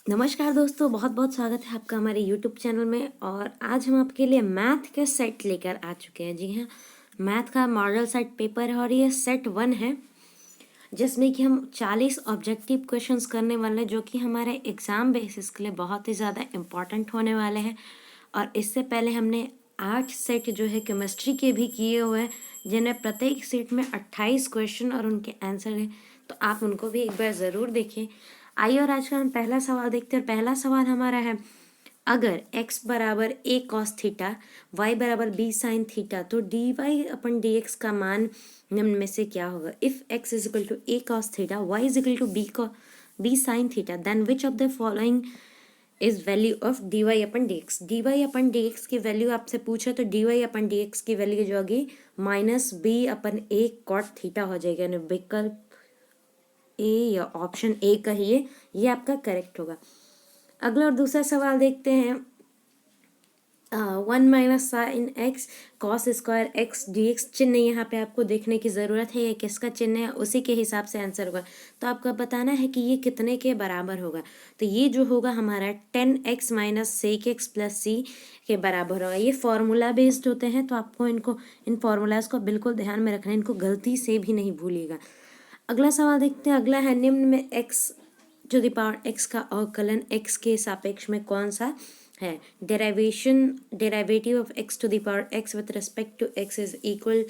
नमस्कार दोस्तों, बहुत बहुत स्वागत है आपका हमारे YouTube चैनल में। और आज हम आपके लिए मैथ के सेट लेकर आ चुके हैं। जी हाँ, मैथ का मॉडल सेट पेपर है और ये सेट 1 है, जिसमें कि हम 40 ऑब्जेक्टिव क्वेश्चंस करने वाले हैं, जो कि हमारे एग्ज़ाम बेसिस के लिए बहुत ही ज़्यादा इम्पॉर्टेंट होने वाले हैं। और इससे पहले हमने 8 सेट जो है केमिस्ट्री के भी किए हुए हैं, जिन्हें प्रत्येक सेट में 28 क्वेश्चन और उनके आंसर हैं, तो आप उनको भी एक बार ज़रूर देखें। आइए और आज का हम पहला सवाल देखते हैं। और पहला सवाल हमारा है, अगर x बराबर a cos थीटा, y बराबर b साइन थीटा, तो dy अपन dx का मान निम्न में से क्या होगा। If x is equal to a cos theta, y is equal to b sine theta, then which of the following is value of dy upon dx। dy upon dx की value आपसे पूछे तो dy अपन dx की value जो होगी minus b upon a cot theta हो जाएगा, यानी विकल्प ए या ऑप्शन ए कहिए, ये आपका करेक्ट होगा। अगला और दूसरा सवाल देखते हैं। 1 minus sine x cos square x D x, चिन्ह यहाँ पे आपको देखने की ज़रूरत है, ये किसका चिन्ह है, उसी के हिसाब से आंसर होगा। तो आपको बताना है कि ये कितने के बराबर होगा। तो ये जो होगा हमारा 10x minus sec x plus c के बराबर होगा। ये फॉर्मूला बेस्ड होते हैं, तो आपको इन फॉर्मूलाज को बिल्कुल ध्यान में रखना है, इनको गलती से भी नहीं भूलिएगा। अगला सवाल देखते हैं। अगला है, निम्न में x to the power x का अवकलन x के सापेक्ष में कौन सा है। Derivative of x to the power x with respect to x is equal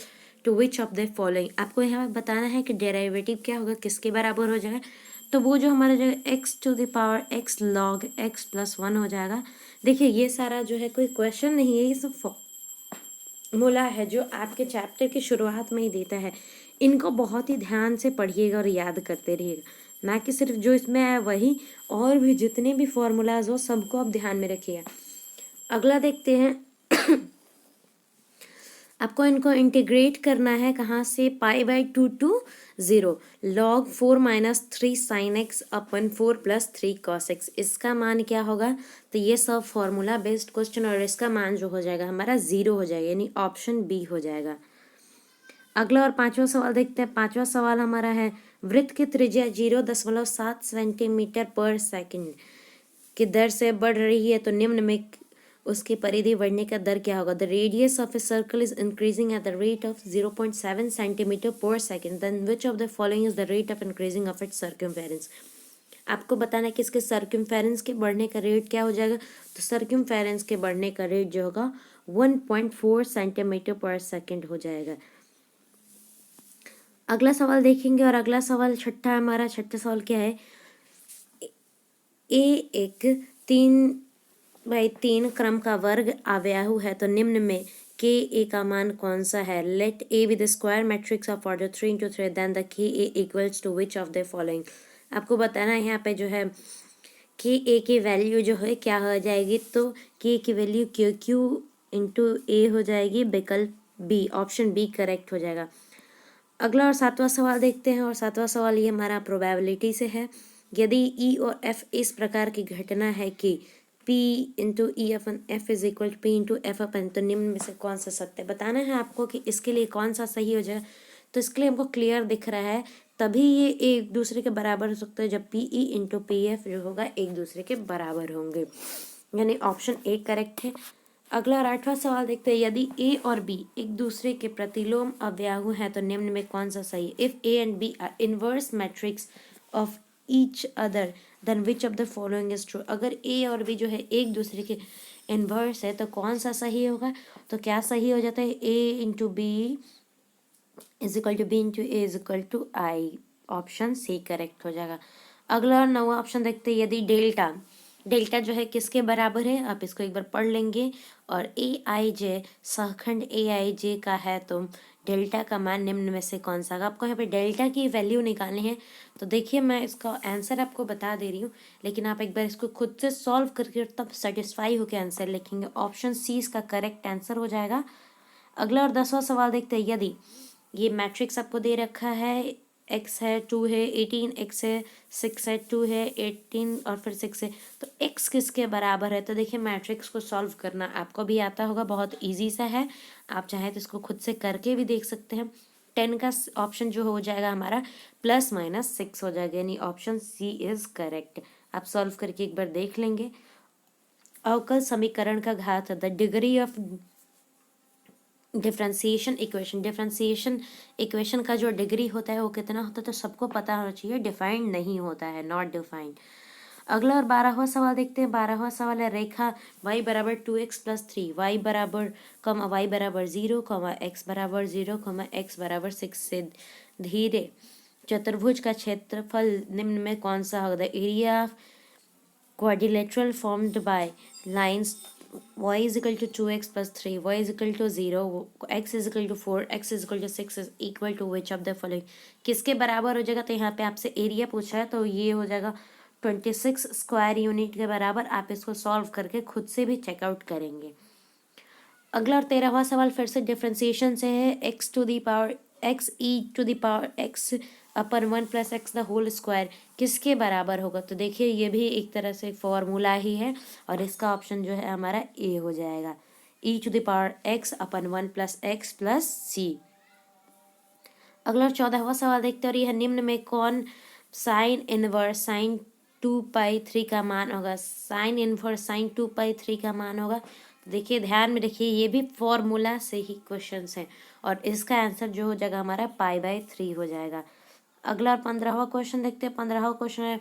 to which of the following. आपको यहाँ बताना है कि डेरिवेटिव क्या होगा, किसके बराबर हो जाएगा। तो वो जो हमारा जो x to the power x log x plus 1 हो जाएगा। देखिए, ये सारा जो है कोई क्वेश्चन नहीं है, ये सब फॉर्मूला है जो आपके चैप्टर की शुरुआत में ही देता है। इनको बहुत ही ध्यान से पढ़िएगा और याद करते रहिएगा, ना कि सिर्फ जो इसमें है वही, और भी जितने भी फॉर्मूलाज हो सबको आप ध्यान में रखिएगा। अगला देखते हैं। आपको इनको इंटीग्रेट करना है, कहाँ से, π/2 to 0 log 4 minus 3 sine x upon 4 plus 3 cos x, इसका मान क्या होगा। तो ये सब फॉर्मूला बेस्ड क्वेश्चन, और इसका मान जो हो जाएगा हमारा 0 हो जाएगा, यानी ऑप्शन बी हो जाएगा। अगला और पांचवा सवाल देखते हैं। पांचवा सवाल हमारा है, वृत्त की त्रिज्या 0.7 सेंटीमीटर पर सेकंड की दर से बढ़ रही है, तो निम्न में उसकी परिधि बढ़ने का दर क्या होगा। The radius of a circle is increasing at the rate of 0.7 centimetre per second, then which of the following is the rate of increasing of its circumference. आपको बताना है कि इसके सर्कमफेरेंस के बढ़ने का रेट क्या हो जाएगा। तो सर्कमफेरेंस के बढ़ने का रेट जो होगा 1.4 सेंटीमीटर पर सेकंड हो जाएगा। अगला सवाल देखेंगे, और अगला सवाल छठा, हमारा छठा सवाल क्या है। ए एक 3/3 क्रम का वर्ग अवयव है, तो निम्न में के ए का मान कौन सा है। Let A be the square matrix of order 3 into 3, then the K A equals to which of the following. आपको बताना है यहाँ पे जो है के ए की वैल्यू जो है क्या हो जाएगी। तो के की वैल्यू क्यू इंटू ए हो जाएगी, विकल्प बी, ऑप्शन बी करेक्ट हो जाएगा। अगला और सातवां सवाल देखते हैं। और सातवां सवाल ये हमारा प्रोबेबिलिटी से है। यदि ई और एफ इस प्रकार की घटना है कि P into E upon F is equal to P into F upon, तो निम्न में से कौन सा सत्य। बताना है आपको कि इसके लिए कौन सा सही हो जाए। तो इसके लिए हमको क्लियर दिख रहा है, तभी ये एक दूसरे के बराबर हो सकते हैं जब P E into P F जो होगा एक दूसरे के बराबर होंगे, यानी ऑप्शन ए करेक्ट है। अगला और आठवां सवाल देखते हैं। यदि ए और बी एक दूसरे के प्रतिलोम अवयव हैं, तो निम्न में कौन सा सही है। If A and B are inverse matrix of each other, then which of the following is true. अगर ए और बी जो है एक दूसरे के इनवर्स है, तो कौन सा सही होगा। तो क्या सही हो जाता है, A into B is equal to B into A is equal to I, option C correct हो जाएगा। अगला और नौवां ऑप्शन देखते हैं। यदि डेल्टा जो है किसके बराबर है, आप इसको एक बार पढ़ लेंगे। और ए आई जे सहखंड ए आई जे का है, तो डेल्टा का मान निम्न में से कौन सा होगा। आपको यहाँ पे डेल्टा की वैल्यू निकालनी है। तो देखिए, मैं इसका आंसर आपको बता दे रही हूँ, लेकिन आप एक बार इसको खुद से सॉल्व करके तब सेटिस्फाई होकर आंसर लिखेंगे। ऑप्शन सी इसका करेक्ट आंसर हो जाएगा। अगला और 10वां सवाल देखते हैं। यदि ये मैट्रिक्स आपको दे रखा है, x है 2 है 18, x है 6 है 2 है 18 और फिर 6 है, तो x किसके बराबर है। तो देखिए, मैट्रिक्स को सॉल्व करना आपको भी आता होगा, बहुत इजी सा है। आप चाहें तो इसको खुद से करके भी देख सकते हैं। 10 का ऑप्शन जो हो जाएगा हमारा +-6 हो जाएगा, यानी ऑप्शन सी इज करेक्ट। आप सॉल्व करके एक बार देख लेंगे। अवकल समीकरण का घात, the degree of differentiation equation का जो डिग्री होता है वो कितना होता है, तो सबको पता होना चाहिए, डिफाइंड नहीं होता है, नॉट डिफाइंड। अगला और 12वां सवाल देखते हैं। 12वां सवाल है रेखा y बराबर 2x + 3, y बराबर y बराबर 0, x बराबर 0, x बराबर 6 से धीरे चतुर्भुज का क्षेत्रफल निम्न में कौन सा होगा? The area of quadrilateral formed by lines y is equal to 2x plus 3, y is equal to 0, x is equal to 4, x is equal to 6 is equal to which of the following? किसके बराबर हो जाएगा? तो यहाँ पे आपसे area पूछा है, तो ये हो जाएगा 26 स्क्वायर यूनिट के बराबर। आप इसको सॉल्व करके खुद से भी चेकआउट करेंगे। अगला और 13वां सवाल फिर से डिफ्रेंसिएशन से है। x to the power x upon 1 + x the whole square किसके बराबर होगा? तो देखिए ये भी एक तरह से फॉर्मूला ही है, और इसका ऑप्शन जो है हमारा ए हो जाएगा, e⁻x अपन 1 + x + c। अगला 14वां सवाल देखते हैं, और यह निम्न में कौन साइन इनवर्स sin 2π3 का मान होगा? साइन इनवर्स sin 2π3 का मान होगा। देखिए ध्यान में देखिए, ये भी फॉर्मूला से ही क्वेश्चंस हैं, और इसका आंसर जो हो जाएगा हमारा π/3 हो जाएगा। अगला 15वां क्वेश्चन देखते हैं। 15वां क्वेश्चन है,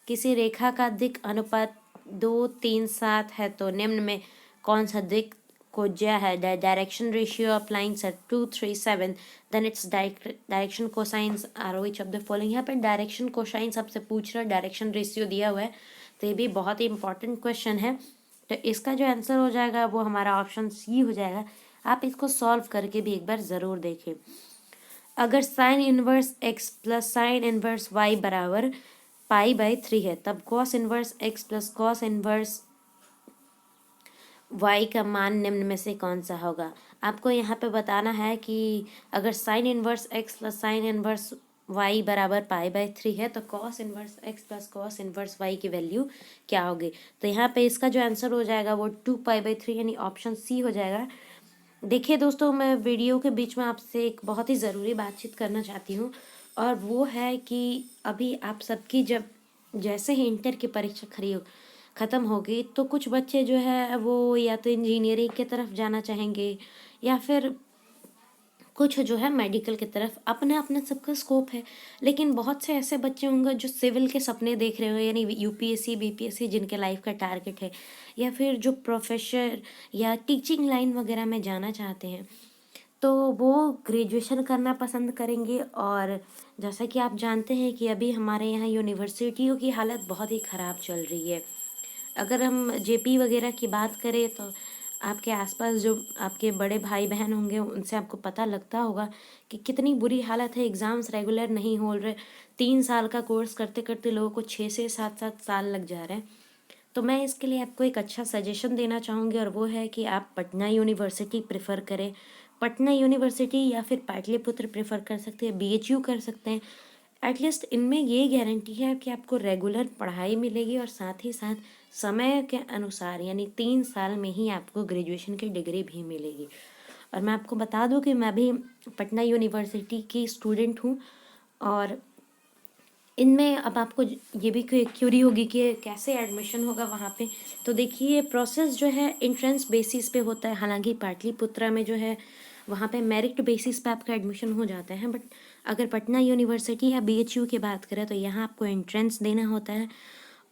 किसी रेखा का दिक् अनुपात 2, 3, 7 है, तो निम्न में कौन सा दिक् कोज्या है? The direction ratio of lines at 2, 3, 7 then its direction cosines are which of the following. यहाँ पे डायरेक्शन कोसाइंस आपसे पूछ रहा है, डायरेक्शन रेशियो दिया हुआ है, तो ये भी बहुत ही इंपॉर्टेंट क्वेश्चन है। तो इसका जो आंसर हो जाएगा वो हमारा ऑप्शन सी हो जाएगा। आप इसको सॉल्व करके भी एक बार ज़रूर देखें। अगर sine inverse x plus sine inverse y बराबर π/3 है, तब cos inverse x plus cos inverse y का मान निम्न में से कौन सा होगा? आपको यहाँ पे बताना है कि अगर sine inverse x plus sine inverse y बराबर π/3 है, तो cos inverse x plus cos inverse y की वैल्यू क्या होगी? तो यहाँ पे इसका जो आंसर हो जाएगा वो 2π/3 यानी ऑप्शन सी हो जाएगा। देखिए दोस्तों, मैं वीडियो के बीच में आपसे एक बहुत ही ज़रूरी बातचीत करना चाहती हूँ, और वो है कि अभी आप सबकी जब जैसे ही इंटर की परीक्षा ख़त्म होगी, तो कुछ बच्चे जो है वो या तो इंजीनियरिंग की तरफ जाना चाहेंगे, या फिर कुछ जो है मेडिकल की तरफ। अपना अपना सबका स्कोप है, लेकिन बहुत से ऐसे बच्चे होंगे जो सिविल के सपने देख रहे हो, यानी यूपीएससी बीपीएससी जिनके लाइफ का टारगेट है, या फिर जो प्रोफेसर या टीचिंग लाइन वगैरह में जाना चाहते हैं, तो वो ग्रेजुएशन करना पसंद करेंगे। और जैसा कि आप जानते हैं कि अभी हमारे यहाँ यूनिवर्सिटियों की हालत बहुत ही ख़राब चल रही है। अगर हम जेपी वगैरह की बात करें, तो आपके आसपास जो आपके बड़े भाई बहन होंगे उनसे आपको पता लगता होगा कि कितनी बुरी हालत है। एग्ज़ाम्स रेगुलर नहीं हो रहे, 3 साल का कोर्स करते करते लोगों को 6 से 7 साल लग जा रहे हैं। तो मैं इसके लिए आपको एक अच्छा सजेशन देना चाहूँगी, और वो है कि आप पटना यूनिवर्सिटी प्रेफर करें। पटना यूनिवर्सिटी या फिर पाटलिपुत्र प्रेफर कर सकते हैं, बीएचयू कर सकते हैं। एटलीस्ट इनमें ये गारंटी है कि आपको रेगुलर पढ़ाई मिलेगी, और साथ ही साथ समय के अनुसार यानी 3 साल में ही आपको ग्रेजुएशन की डिग्री भी मिलेगी। और मैं आपको बता दूं कि मैं भी पटना यूनिवर्सिटी की स्टूडेंट हूँ, और इनमें अब आपको ये भी क्यूरी होगी कि कैसे एडमिशन होगा वहाँ पे। तो देखिए प्रोसेस जो है एंट्रेंस बेसिस पे होता है। हालांकि पाटलिपुत्रा में जो है वहाँ पे मेरिट बेसिस पे आपका एडमिशन हो जाता है, बट अगर पटना यूनिवर्सिटी या बीएचयू की बात करें तो यहाँ आपको एंट्रेंस देना होता है,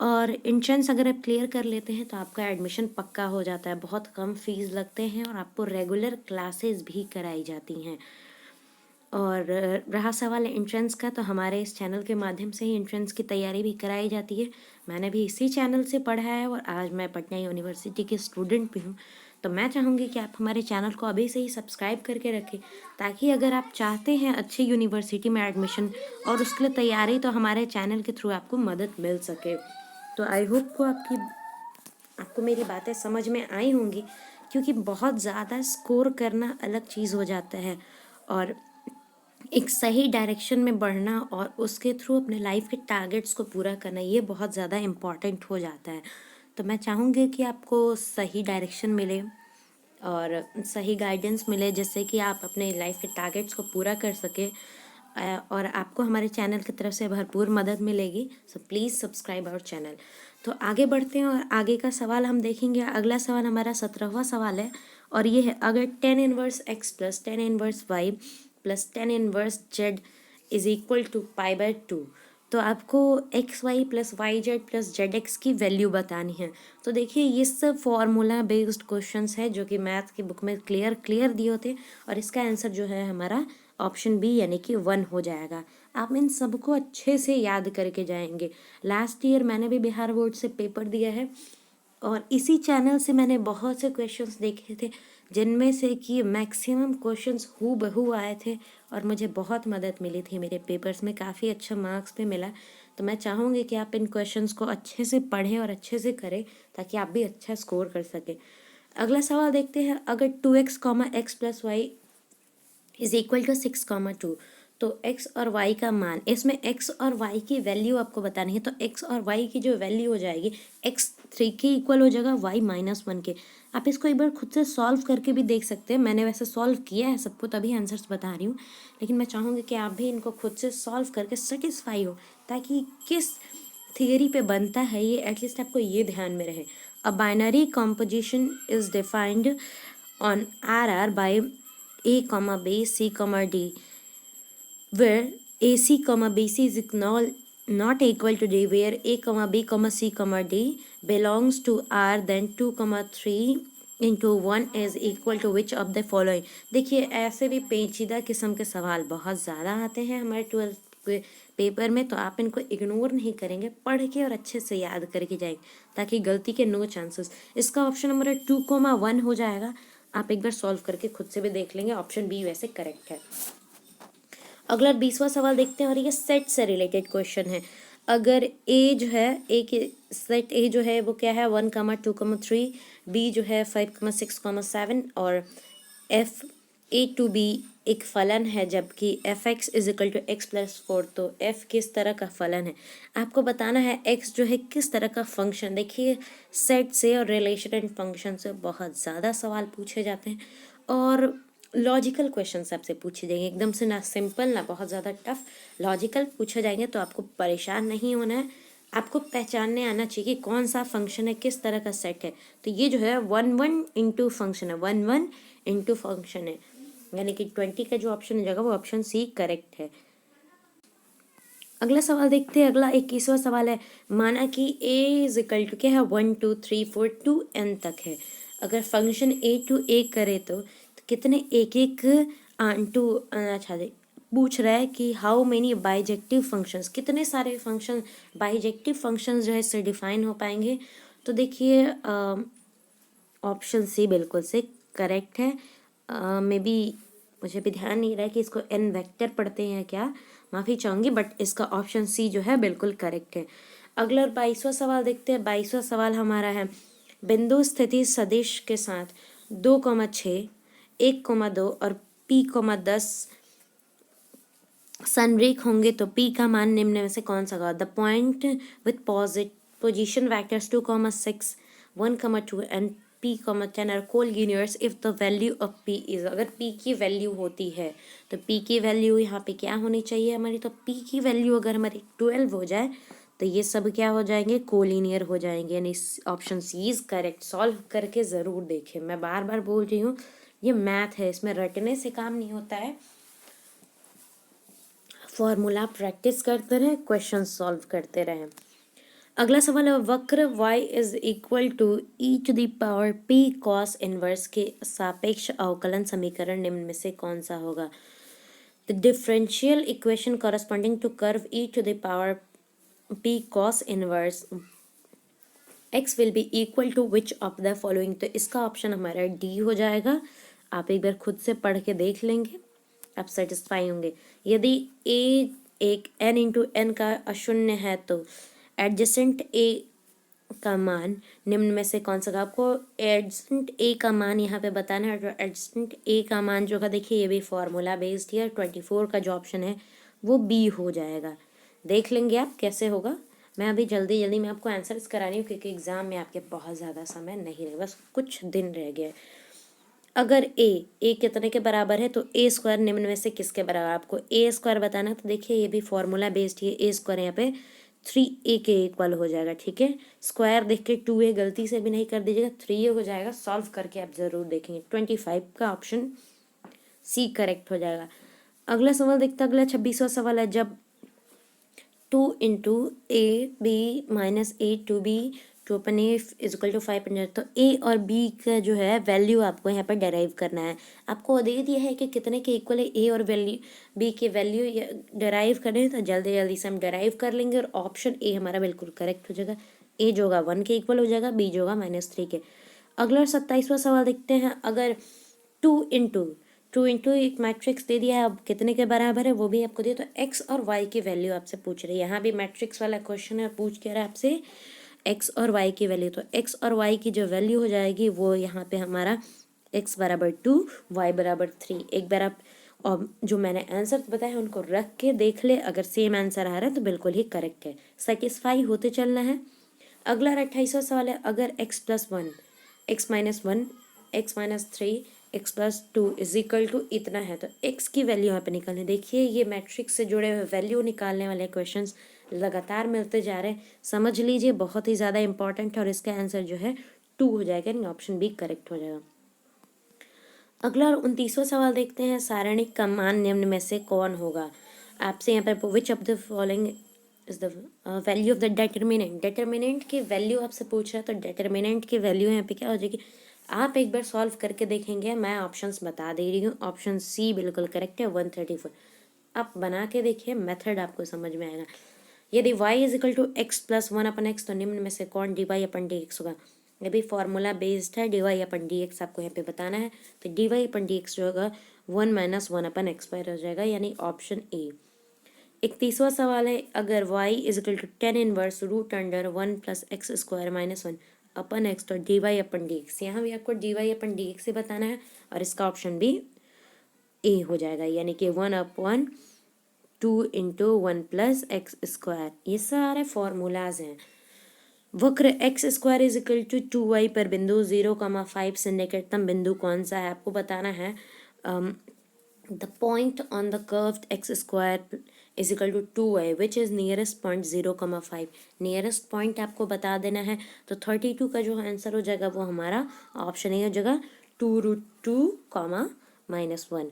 और एंट्रेंस अगर आप क्लियर कर लेते हैं तो आपका एडमिशन पक्का हो जाता है। बहुत कम फीस लगते हैं, और आपको रेगुलर क्लासेस भी कराई जाती हैं। और रहा सवाल एंट्रेंस का, तो हमारे इस चैनल के माध्यम से ही एंट्रेंस की तैयारी भी कराई जाती है। मैंने भी इसी चैनल से पढ़ा है, और आज मैं पटना यूनिवर्सिटी की स्टूडेंट भी हूँ। तो मैं चाहूँगी कि आप हमारे चैनल को अभी से ही सब्सक्राइब करके रखें, ताकि अगर आप चाहते हैं अच्छी यूनिवर्सिटी में एडमिशन और उसके लिए तैयारी, तो हमारे चैनल के थ्रू आपको मदद मिल सके। तो आई होप को आपको मेरी बातें समझ में आई होंगी, क्योंकि बहुत ज़्यादा स्कोर करना अलग चीज़ हो जाता है, और एक सही डायरेक्शन में बढ़ना और उसके थ्रू अपने लाइफ के टारगेट्स को पूरा करना, ये बहुत ज़्यादा इम्पॉर्टेंट हो जाता है। तो मैं चाहूँगी कि आपको सही डायरेक्शन मिले, और सही गाइडेंस मिले, जिससे कि आप अपने लाइफ के टारगेट्स को पूरा कर सके और आपको हमारे चैनल की तरफ से भरपूर मदद मिलेगी। So please subscribe our channel. तो आगे बढ़ते हैं और आगे का सवाल हम देखेंगे। अगला सवाल हमारा 17वां सवाल है और ये है, अगर tan inverse x plus tan inverse y plus tan inverse z is equal to π/2, तो आपको x y plus y z plus z x की वैल्यू बतानी है। तो देखिए, ये सब फॉर्मूला बेस्ड क्वेश्चंस है जो कि मैथ की बुक में क्लियर दिए होते हैं, और इसका आंसर जो है हमारा ऑप्शन बी यानी कि 1 हो जाएगा। आप इन सबको अच्छे से याद करके जाएंगे। लास्ट ईयर मैंने भी बिहार बोर्ड से पेपर दिया है और इसी चैनल से मैंने बहुत से क्वेश्चंस देखे थे, जिनमें से कि मैक्सिमम क्वेश्चंस हूबहू आए थे और मुझे बहुत मदद मिली थी। मेरे पेपर्स में काफ़ी अच्छा मार्क्स भी मिला। तो मैं चाहूँगी कि आप इन क्वेश्चंस को अच्छे से पढ़ें और अच्छे से करें, ताकि आप भी अच्छा स्कोर कर सकें। अगला सवाल देखते हैं, अगर 2x, x plus y is equal to 6, 2, तो x और y का मान, इसमें x और y की वैल्यू आपको बतानी है। तो x और y की जो वैल्यू हो जाएगी, x 3 के इक्वल हो जाएगा, y -1 के। आप इसको एक बार खुद से सॉल्व करके भी देख सकते हैं। मैंने वैसे सॉल्व किया है सबको, तभी आंसर्स बता रही हूँ, लेकिन मैं चाहूँगी कि आप भी इनको खुद से सॉल्व करके सेटिस्फाई हो, ताकि किस थियरी पे बनता है ये एटलीस्ट आपको ये ध्यान में रहे। A binary composition is defined on RR by A, B, C, D, where AC, BC is not equal to D, where A, B, C, D belongs to R, then 2, 3 into 1 is equal to which of the following। देखिए, ऐसे भी पेचीदा किस्म के सवाल बहुत ज़्यादा आते हैं हमारे 12th के पेपर में, तो आप इनको इग्नोर नहीं करेंगे, पढ़ के और अच्छे से याद करके जाएंगे, ताकि गलती के नो चांसेस। इसका ऑप्शन नंबर 2, 1 हो जाएगा। आप एक बार सॉल्व करके खुद से भी देख लेंगे, ऑप्शन बी वैसे करेक्ट है। अगला 20वां सवाल देखते हैं और ये सेट से रिलेटेड क्वेश्चन है। अगर ए जो है, ए की सेट ए जो है वो क्या है, 1, 2, 3, बी जो है 5, 6, 7, और एफ ए टू बी एक फलन है, जबकि f x is equal to x plus 4, तो एफ किस तरह का फलन है आपको बताना है। एक्स जो है किस तरह का फंक्शन। देखिए, सेट से और रिलेशन एंड फंक्शन से बहुत ज़्यादा सवाल पूछे जाते हैं और लॉजिकल क्वेश्चन आपसे पूछे जाएंगे, एकदम से ना सिंपल ना बहुत ज़्यादा टफ, लॉजिकल पूछे जाएंगे। तो आपको परेशान नहीं होना है, आपको पहचानने आना चाहिए कि कौन सा फंक्शन है, किस तरह का सेट है। तो ये जो है 1, 1 इंटू फंक्शन है, 1, 1 इंटू फंक्शन है, यानी कि 20 का जो ऑप्शन हो जाएगा वो ऑप्शन सी करेक्ट है। अगला सवाल देखते हैं। अगला 21वां सवाल है, माना कि a इज इक्वल टू क्या है, 1, 2, 3, 4 टू n तक है। अगर फंक्शन a टू a करे तो कितने एक एक टू, अच्छा पूछ रहा है कि हाउ मेनी बाइजेक्टिव फंक्शंस, कितने सारे फंक्शन बाइजेक्टिव फंक्शंस जो है इससे डिफाइन हो पाएंगे। तो देखिए, ऑप्शन सी बिल्कुल से करेक्ट है। मे बी मुझे भी ध्यान नहीं रहा है कि इसको एन वेक्टर पढ़ते हैं क्या, माफ़ी चाहूँगी, बट इसका ऑप्शन सी जो है बिल्कुल करेक्ट है। अगला 22वां सवाल देखते हैं। 22वां सवाल हमारा है, बिंदु स्थिति सदिश के साथ 2, 6, 1, 2 और P, 10 संरेख होंगे तो P का मान निम्न में से कौन सा होगा। The point with position vectors 2, 6, 1, 2 and P, 10 are collinears if the value of P is. अगर P की वैल्यू होती है तो P की वैल्यू यहाँ पे क्या होनी चाहिए हमारी, तो P की वैल्यू अगर हमारी 12 हो जाए तो ये सब क्या हो जाएंगे, कोलिनियर हो जाएंगे, यानी option C is correct. Solve करके ज़रूर देखें, मैं बार बार बोल रही हूँ, ये मैथ है, इसमें रटने से काम नहीं होता है। फॉर्मूला प्रैक्टिस करते रहें, क्वेश्चन सॉल्व करते रहें। अगला सवाल है, वक्र y is equal to e⁻p cos inverse के सापेक्ष अवकलन समीकरण निम्न में से कौन सा होगा। The differential equation corresponding to curve e⁻p cos inverse x will be equal to which of the following. तो इसका ऑप्शन हमारा डी हो जाएगा। आप एक बार खुद से पढ़ के देख लेंगे, आप सेटिस्फाई होंगे। यदि a एक n इंटू एन का अशून्य है तो एडजेसेंट a का मान निम्न में से कौन सा होगा। आपको एडजेसेंट a का मान यहाँ पे बताना है। तो एडजेसेंट a का मान जो होगा, देखिए ये भी फॉर्मूला बेस्ड है, 24 का जो ऑप्शन है वो बी हो जाएगा। देख लेंगे आप कैसे होगा। मैं अभी जल्दी जल्दी में आपको आंसर्स करा रही हूँ, क्योंकि एग्ज़ाम में आपके बहुत ज़्यादा समय नहीं रहे, बस कुछ दिन रह गए। अगर ए कितने के बराबर है तो ए स्क्वायर निम्न में से किसके बराबर, आपको ए स्क्वायर बताना है। तो देखिए ये भी फॉर्मूला बेस्ड है, ए स्क्वायर यहाँ पे 3a के इक्वल हो जाएगा, ठीक है। स्क्वायर देख के 2a गलती से भी नहीं कर दीजिएगा, 3a हो जाएगा। सॉल्व करके आप जरूर देखेंगे। 25 का ऑप्शन सी करेक्ट हो जाएगा। अगला सवाल देखते हैं। अगला 26वां सवाल है, जब 2 × a b - a 2b to upon A is equal to 500, तो ए और बी का जो है वैल्यू आपको यहाँ पर डेराइव करना है। आपको दे दिया है कि कितने के इक्वल है ए और वैल्यू बी के वैल्यू डेराइव करने हैं, तो जल्दी जल्दी से हम डेराइव कर लेंगे और ऑप्शन ए हमारा बिल्कुल करेक्ट हो जाएगा। ए जो होगा 1 के इक्वल हो जाएगा, बी जो होगा -3 के। अगला 27वां सवाल देखते हैं। अगर 2 × एक मैट्रिक्स दे दिया है, अब कितने के बराबर है वो भी आपको दिया, तो एक्स और वाई की वैल्यू आपसे पूछ रही है। यहाँ भी मैट्रिक्स वाला क्वेश्चन है, पूछ के रहा है आपसे एक्स और वाई की वैल्यू। तो एक्स और वाई की जो वैल्यू हो जाएगी वो यहाँ पे हमारा एक्स बराबर 2, वाई बराबर 3। एक बार आप और जो मैंने आंसर बताए हैं उनको रख के देख ले, अगर सेम आंसर आ रहा है तो बिल्कुल ही करेक्ट है। सेटिस्फाई होते चलना है। अगला 28वां सवाल है। अगर x+1, x-1, x-3, x+2 is equal to इतना है, तो x की वैल्यू यहाँ पे निकालनी। देखिए ये मैट्रिक्स से जुड़े हुए वैल्यू निकालने वाले क्वेश्चंस लगातार मिलते जा रहे हैं, समझ लीजिए बहुत ही ज़्यादा इंपॉर्टेंट है। और इसका आंसर जो है 2 हो जाएगा, यानी ऑप्शन बी करेक्ट हो जाएगा। अगला 29वां सवाल देखते हैं। सारणिक का मान निम्न में से कौन होगा। आपसे यहाँ पर विच of the following is the value of the determinant. Determinant की वैल्यू आपसे पूछ रहा है, तो डेटर्मिनेंट की वैल्यू यहाँ पे क्या हो जाएगी, आप एक बार सॉल्व करके देखेंगे। मैं ऑप्शंस बता दे रही हूँ। ऑप्शन सी बिल्कुल करेक्ट है, 134। आप बना के देखिए, मेथड आपको समझ में आएगा। यदि y is equal to x+1/x, तो निम्न में से कौन dy/dx होगा। ये भी फॉर्मूला बेस्ड है। dy/dx आपको यहाँ पे बताना है, तो dy/dx जो होगा 1 - 1/x² हो जाएगा, यानी ऑप्शन ए। 31वां सवाल है। अगर y is equal to tan inverse √1 + x² - 1/x, तो dy/dx, यहाँ भी आपको dy/dx से बताना है और इसका ऑप्शन भी ए हो जाएगा, यानी कि 1/2 × 1 + x²। ये सारे फॉर्मूलाज हैं। वक्र x² is equal to 2y पर बिंदु 0,5 से निकटतम बिंदु कौन सा है, आपको बताना है। The point on the curved x² is equal to 2y which is nearest point 0,5। Nearest point आपको बता देना है, तो 32 का जो आंसर हो जाएगा वो हमारा ऑप्शन ए हो जाएगा, 2√2, -1।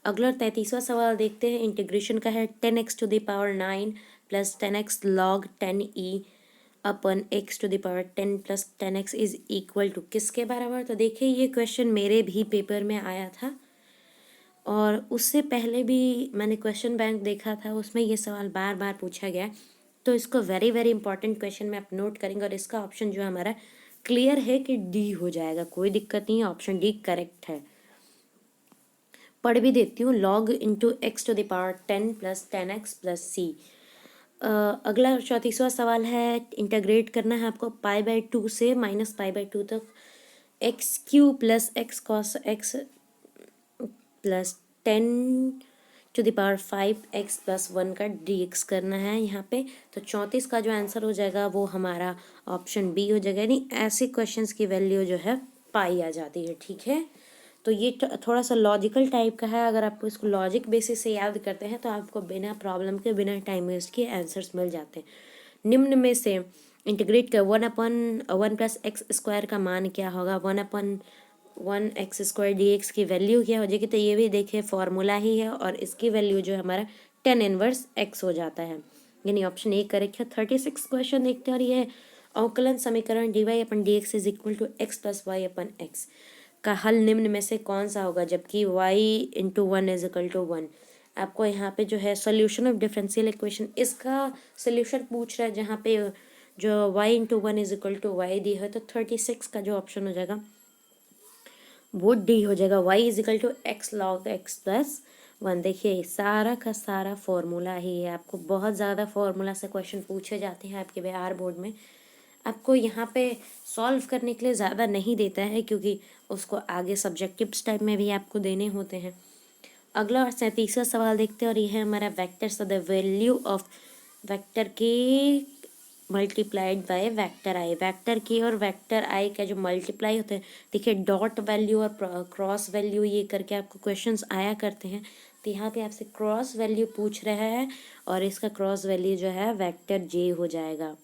अगला 33वां सवाल देखते हैं। इंटीग्रेशन का है। 10x⁻9 + 10x log 10e/x⁻10 + 10x is equal to किसके बराबर। तो देखिए ये क्वेश्चन मेरे भी पेपर में आया था और उससे पहले भी मैंने क्वेश्चन बैंक देखा था, उसमें ये सवाल बार बार पूछा गया। तो इसको वेरी वेरी इंपॉर्टेंट क्वेश्चन में आप नोट करेंगे और इसका ऑप्शन जो हमारा क्लियर है कि डी हो जाएगा, कोई दिक्कत नहीं है, ऑप्शन डी करेक्ट है। पढ़ भी देती हूँ। log × x⁻10 + 10x + c। अगला 34वां सवाल है। इंटीग्रेट करना है आपको π/2 से -π/2 तक x³ + x cos x + 10⁵x + 1 का dx करना है यहाँ पे। तो 34 का जो आंसर हो जाएगा वो हमारा ऑप्शन बी हो जाएगा, यानी ऐसे क्वेश्चंस की वैल्यू जो है पाई आ जाती है, ठीक है। तो ये थोड़ा सा लॉजिकल टाइप का है। अगर आपको इसको लॉजिक बेसिस से याद करते हैं तो आपको बिना प्रॉब्लम के, बिना टाइम वेस्ट के आंसर्स मिल जाते हैं। निम्न में से इंटीग्रेट कर 1/1 + x² का मान क्या होगा। 1/1 x² dx की वैल्यू क्या हो जाएगी। तो ये भी देखिए फॉर्मूला ही है और इसकी वैल्यू जो हमारा tan इनवर्स x हो जाता है, यानी ऑप्शन ए करेक्ट है। 36 क्वेश्चन देखते हैं और ये है अवकलन समीकरण dy/dx is equal to x + y/x का हल निम्न में से कौन सा होगा, जबकि y × 1 इज इक्वल टू 1। आपको यहाँ पे जो है सोल्यूशन ऑफ डिफरेंशियल इक्वेशन, इसका सोल्यूशन पूछ रहा है, जहाँ पे जो y × 1 is equal to y दी है। तो 36 का जो ऑप्शन हो जाएगा वो डी हो जाएगा, y is equal to x log x + 1। देखिए सारा का सारा फॉर्मूला ही है। आपको बहुत ज़्यादा फॉर्मूला से क्वेश्चन पूछे जाते हैं आपके बिहार बोर्ड में। आपको यहाँ पे सॉल्व करने के लिए ज़्यादा नहीं देता है, क्योंकि उसको आगे सब्जेक्टिव्स टाइप में भी आपको देने होते हैं। अगला 37वां सवाल देखते हैं और यह है हमारा vector. The value of vector K multiplied by vector I. Vector के और वेक्टर आई का जो मल्टीप्लाई होते हैं, देखिए डॉट वैल्यू और क्रॉस वैल्यू ये करके आपको क्वेश्चंस आया करते हैं। तो यहाँ पे आपसे क्रॉस वैल्यू पूछ रहा है और इसका क्रॉस वैल्यू जो है वेक्टर जे हो जाएगा।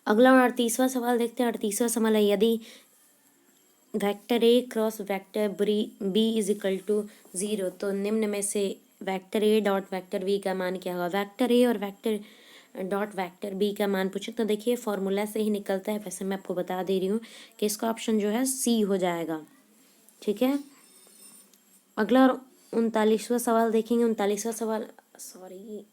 अगला 38वां सवाल देखते हैं। 38वां सवाल है, यदि vector A cross vector B is equal to 0 तो निम्न में से vector A dot vector B का मान क्या होगा। वेक्टर ए और वेक्टर डॉट वेक्टर बी का मान पूछे तो देखिए फॉर्मूला से ही निकलता है। वैसे मैं आपको बता दे रही हूँ कि इसका ऑप्शन जो है सी हो जाएगा। ठीक है, अगला 39वां सवाल देखेंगे। 39वां सवाल, सॉरी,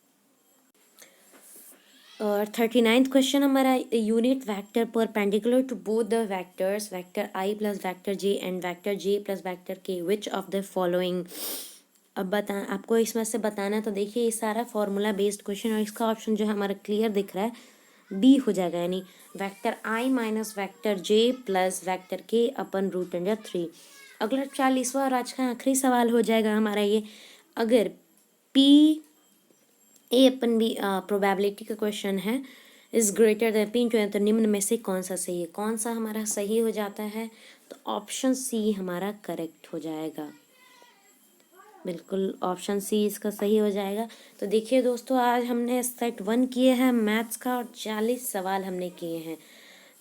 और 39th क्वेश्चन हमारा, unit vector perpendicular to both the vectors vector i plus vector j and vector j plus vector k which of the following. अब बता, आपको इसमें से बताना है। तो देखिए ये सारा फॉर्मूला बेस्ड क्वेश्चन और इसका ऑप्शन जो है हमारा क्लियर दिख रहा है, बी हो जाएगा, यानी वेक्टर आई minus vector j plus vector के अपन रूट अंडर 3। अगला 40वां और आज का आखिरी सवाल हो जाएगा हमारा ये, अगर P A upon B probability का क्वेश्चन है, is greater than P into N, तो निम्न में से कौन सा सही है। कौन सा हमारा सही हो जाता है, तो ऑप्शन सी हमारा करेक्ट हो जाएगा। बिल्कुल ऑप्शन सी इसका सही हो जाएगा। तो देखिए दोस्तों, आज हमने सेट 1 किए हैं मैथ्स का और 40 सवाल हमने किए हैं।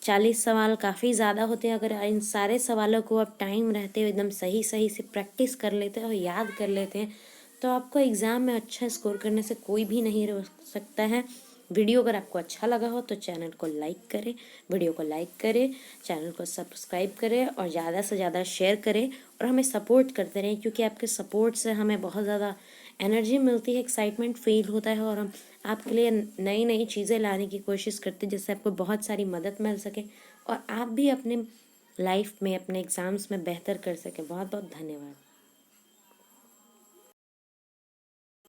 40 सवाल काफ़ी ज़्यादा होते हैं। अगर इन सारे सवालों को आप टाइम रहते हुए एकदम सही सही से प्रैक्टिस कर लेते हैं और याद कर लेते हैं तो आपको एग्ज़ाम में अच्छा स्कोर करने से कोई भी नहीं रोक सकता है। वीडियो अगर आपको अच्छा लगा हो तो चैनल को लाइक करें, वीडियो को लाइक करें, चैनल को सब्सक्राइब करें और ज़्यादा से ज़्यादा शेयर करें और हमें सपोर्ट करते रहें, क्योंकि आपके सपोर्ट से हमें बहुत ज़्यादा एनर्जी मिलती है, एक्साइटमेंट फील होता है और हम आपके लिए नई नई चीज़ें लाने की कोशिश करते हैं जिससे आपको बहुत सारी मदद मिल सके और आप भी अपने लाइफ में अपने एग्ज़ाम्स में बेहतर कर सकें। बहुत बहुत धन्यवाद।